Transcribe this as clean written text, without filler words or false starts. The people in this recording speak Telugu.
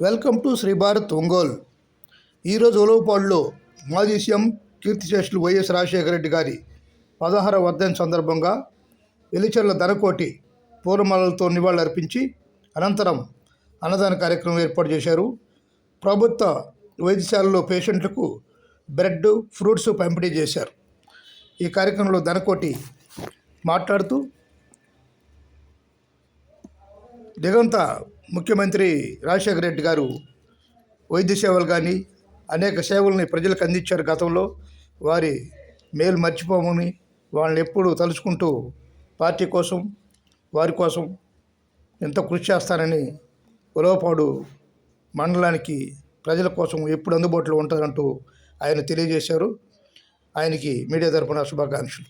Welcome to Shri Bharat Ongole. ఈరోజు ఉలవపాడులో మాజీ సీఎం కీర్తిశేషులు వైఎస్ రాజశేఖర రెడ్డి గారి 16వ వర్ధంతి సందర్భంగా వెలిచెర్ల ధనకోటి పూలమాలలతో నివాళులర్పించి అనంతరం అన్నదాన కార్యక్రమం ఏర్పాటు చేశారు. ప్రభుత్వ వైద్యశాలలో పేషెంట్లకు బ్రెడ్, ఫ్రూట్స్ పంపిణీ చేశారు. ఈ కార్యక్రమంలో ధనకోటి మాట్లాడుతూ దిగంత ముఖ్యమంత్రి రాజశేఖర రెడ్డి గారు వైద్య సేవలు కానీ అనేక సేవల్ని ప్రజలకు అందించారు. గతంలో వారి మేలు మర్చిపోమని వాళ్ళని ఎప్పుడూ తలుచుకుంటూ పార్టీ కోసం వారి కోసం ఎంతో కృషి చేస్తానని ఉలవపాడు మండలానికి ప్రజల కోసం ఎప్పుడు అందుబాటులో ఉంటారంటూ ఆయన తెలియజేశారు. ఆయనకి మీడియా తరపున శుభాకాంక్షలు.